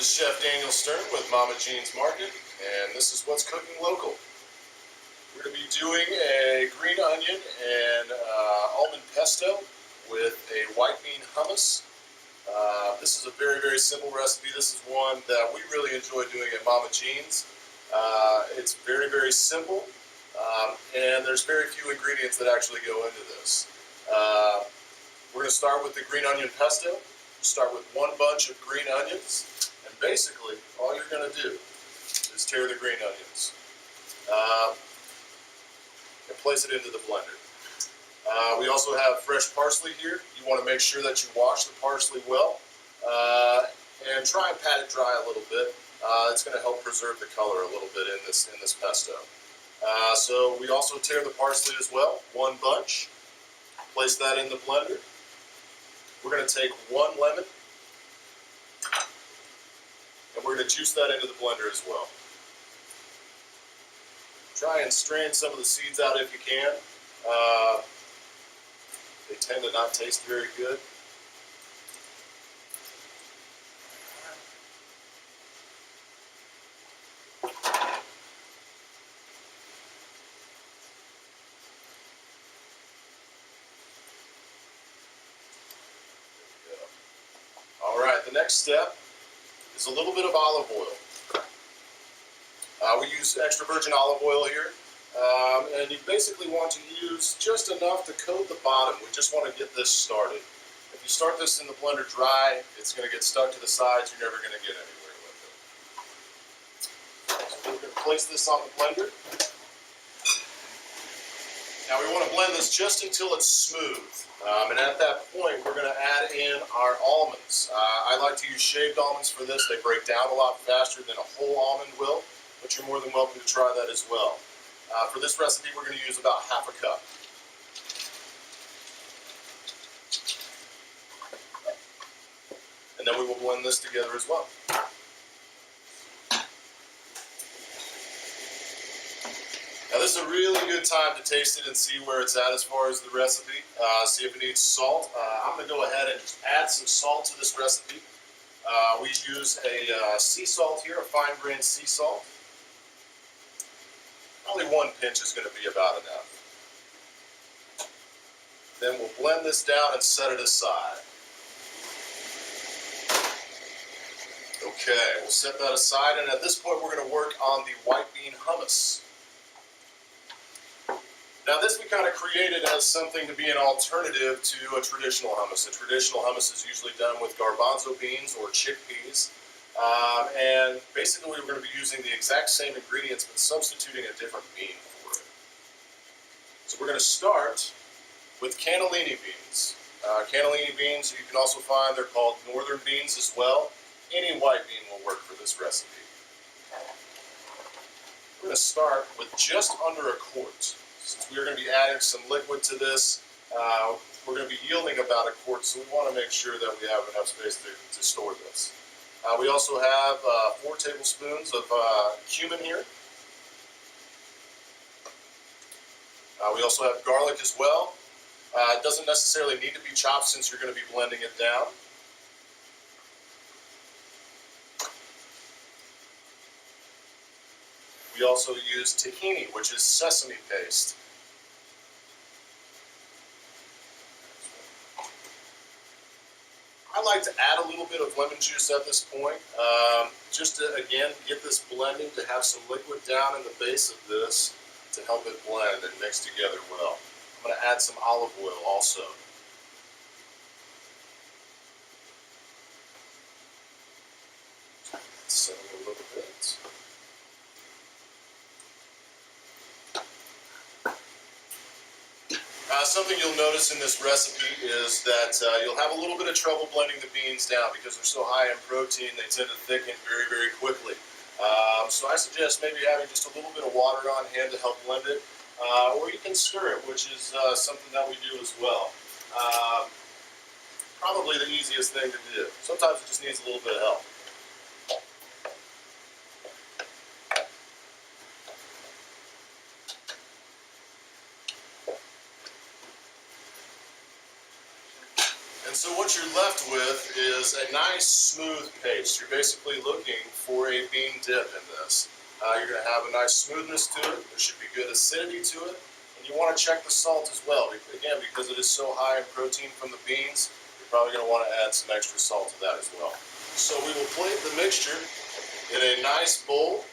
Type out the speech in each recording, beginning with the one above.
is Chef Daniel Stern with Mama Jean's Market, and this is what's cooking local. We're going to be doing a green onion and almond pesto with a white bean hummus. This is a very, very simple recipe. This is one that we really enjoy doing at Mama Jean's. It's very, very simple, and there's very few ingredients that actually go into this. We're going to start with the green onion pesto. Start with one bunch of green onions, and basically all you're going to do is tear the green onions and place it into the blender. We also have fresh parsley here. You want to make sure that you wash the parsley well and try and pat it dry a little bit. It's going to help preserve the color a little bit in this pesto. So we also tear the parsley as well, one bunch. Place that in the blender. We're going to take one lemon, and we're going to juice that into the blender as well. Try and strain some of the seeds out if you can. They tend to not taste very good. Alright, the next step is a little bit of olive oil. We use extra virgin olive oil here, and you basically want to use just enough to coat the bottom. We just want to get this started. If you start this in the blender dry, it's going to get stuck to the sides. You're never going to get anywhere with it. So we're going to place this on the blender. Now we want to blend this just until it's smooth, and at that point we're going to add in our almonds. I like to use shaved almonds for this. They break down a lot faster than a whole almond will, but you're more than welcome to try that as well. For this recipe we're going to use about half a cup. And then we will blend this together as well. Now this is a really good time to taste it and see where it's at as far as the recipe. See if it needs salt. I'm going to go ahead and just add some salt to this recipe. We use a sea salt here, a fine-grained sea salt. Probably one pinch is going to be about enough. Then we'll blend this down and set it aside. Okay, we'll set that aside, and at this point we're going to work on the white bean hummus. Now this we kind of created as something to be an alternative to a traditional hummus. A traditional hummus is usually done with garbanzo beans or chickpeas. And basically we're going to be using the exact same ingredients but substituting a different bean for it. So we're going to start with cannellini beans. Cannellini beans, you can also find, they're called northern beans as well. Any white bean will work for this recipe. We're going to start with just under a quart. Since we're going to be adding some liquid to this, we're going to be yielding about a quart, so we want to make sure that we have enough space to store this. We also have 4 tablespoons of cumin here. We also have garlic as well. It doesn't necessarily need to be chopped since you're going to be blending it down. We also use tahini, which is sesame paste. I like to add a little bit of lemon juice at this point, just to, again, get this blending, to have some liquid down in the base of this to help it blend and mix together well. I'm going to add some olive oil also. Settle a little bit. Something you'll notice in this recipe is that you'll have a little bit of trouble blending the beans down because they're so high in protein. They tend to thicken very, very quickly. So I suggest maybe having just a little bit of water on hand to help blend it, or you can stir it, which is something that we do as well. Probably the easiest thing to do. Sometimes it just needs a little bit of help. And so what you're left with is a nice smooth paste. You're basically looking for a bean dip in this. You're going to have a nice smoothness to it. There should be good acidity to it. And you want to check the salt as well. Again, because it is so high in protein from the beans, you're probably going to want to add some extra salt to that as well. So we will plate the mixture in a nice bowl,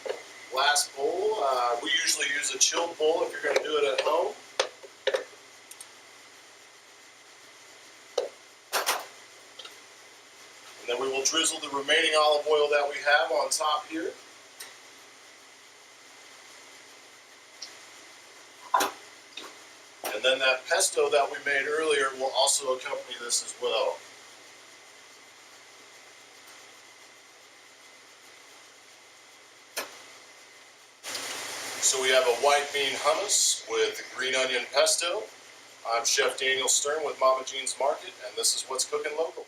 glass bowl. We usually use a chilled bowl if you're going to do it at home. And then we will drizzle the remaining olive oil that we have on top here. And then that pesto that we made earlier will also accompany this as well. So we have a white bean hummus with green onion pesto. I'm Chef Daniel Stern with MaMa Jean's Market, and this is What's Cooking Local.